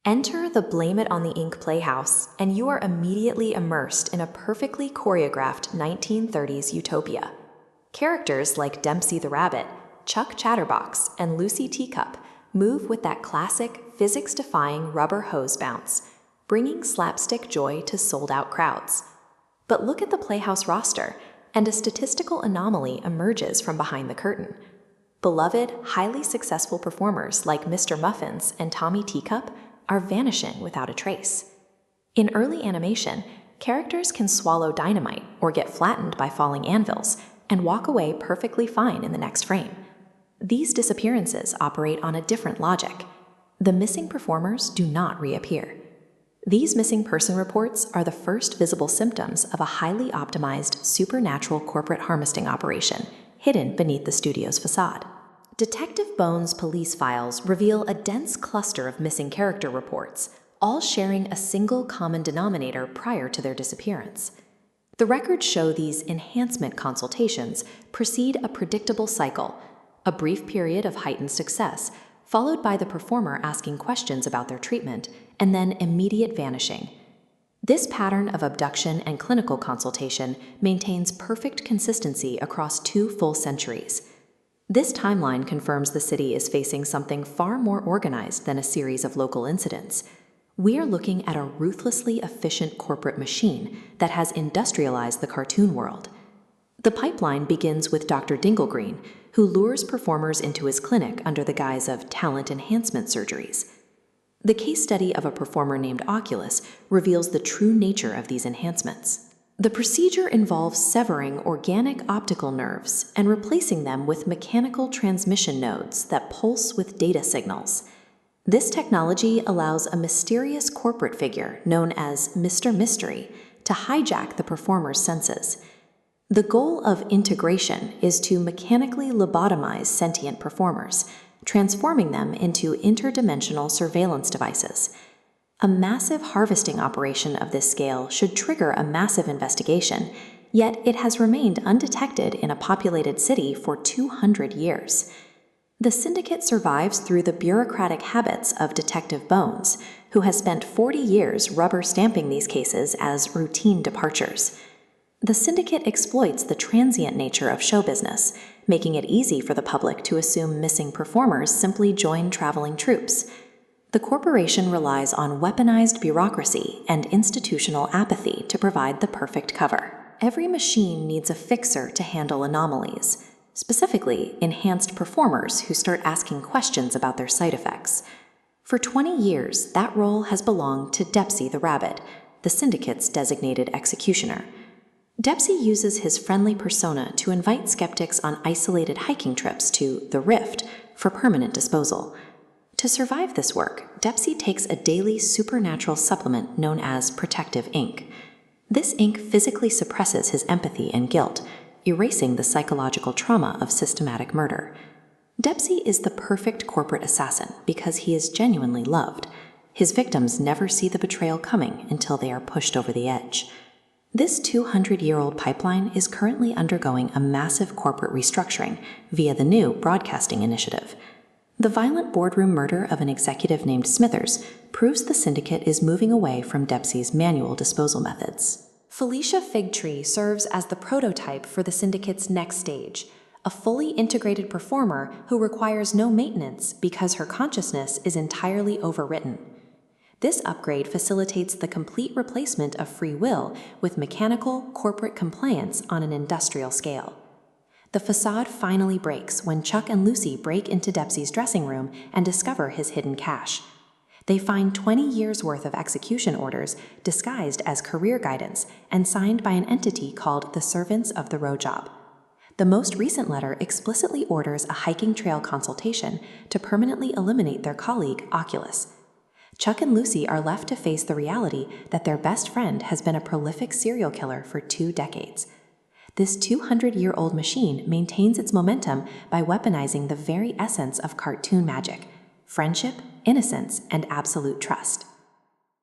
Enter the Blame It on the Ink Playhouse, and you are immediately immersed in a perfectly choreographed 1930s utopia. Characters like Depsey the Rabbit, Chuck Chatterbox, and Lucy Teacup move with that classic, physics-defying rubber hose bounce, bringing slapstick joy to sold-out crowds. But look at the Playhouse roster, and a statistical anomaly emerges from behind the curtain. Beloved, highly successful performers like Mr. Muffins and Tommy Teacup are vanishing without a trace. In early animation, characters can swallow dynamite or get flattened by falling anvils and walk away perfectly fine in the next frame. These disappearances operate on a different logic. The missing performers do not reappear. These missing person reports are the first visible symptoms of a highly optimized supernatural corporate harvesting operation hidden beneath the studio's facade. Detective Bones' police files reveal a dense cluster of missing character reports, all sharing a single common denominator prior to their disappearance. The records show these enhancement consultations precede a predictable cycle, a brief period of heightened success, followed by the performer asking questions about their treatment, and then immediate vanishing. This pattern of abduction and clinical consultation maintains perfect consistency across 2 full centuries. This timeline confirms the city is facing something far more organized than a series of local incidents. We are looking at a ruthlessly efficient corporate machine that has industrialized the cartoon world. The pipeline begins with Dr. Dinglegreen, who lures performers into his clinic under the guise of talent enhancement surgeries. The case study of a performer named Oculus reveals the true nature of these enhancements. The procedure involves severing organic optical nerves and replacing them with mechanical transmission nodes that pulse with data signals. This technology allows a mysterious corporate figure known as Mr. Mystery to hijack the performer's senses. The goal of integration is to mechanically lobotomize sentient performers, transforming them into interdimensional surveillance devices. A massive harvesting operation of this scale should trigger a massive investigation, yet it has remained undetected in a populated city for 200 years. The syndicate survives through the bureaucratic habits of Detective Bones, who has spent 40 years rubber stamping these cases as routine departures. The syndicate exploits the transient nature of show business, making it easy for the public to assume missing performers simply join traveling troupes. The corporation relies on weaponized bureaucracy and institutional apathy to provide the perfect cover. Every machine needs a fixer to handle anomalies, specifically enhanced performers who start asking questions about their side effects. For 20 years, that role has belonged to Depsey the Rabbit, the syndicate's designated executioner. Depsey uses his friendly persona to invite skeptics on isolated hiking trips to the Rift for permanent disposal. To survive this work, Depsey takes a daily supernatural supplement known as protective ink. This ink physically suppresses his empathy and guilt, erasing the psychological trauma of systematic murder. Depsey is the perfect corporate assassin because he is genuinely loved. His victims never see the betrayal coming until they are pushed over the edge. This 200-year-old pipeline is currently undergoing a massive corporate restructuring via the new broadcasting initiative. The violent boardroom murder of an executive named Smithers proves the syndicate is moving away from Depsey's manual disposal methods. Felicia Figtree serves as the prototype for the syndicate's next stage, a fully integrated performer who requires no maintenance because her consciousness is entirely overwritten. This upgrade facilitates the complete replacement of free will with mechanical, corporate compliance on an industrial scale. The facade finally breaks when Chuck and Lucy break into Depsey's dressing room and discover his hidden cache. They find 20 years' worth of execution orders disguised as career guidance and signed by an entity called the Servants of the Row Job. The most recent letter explicitly orders a hiking trail consultation to permanently eliminate their colleague, Oculus. Chuck and Lucy are left to face the reality that their best friend has been a prolific serial killer for 2 decades. This 200-year-old machine maintains its momentum by weaponizing the very essence of cartoon magic: friendship, innocence, and absolute trust.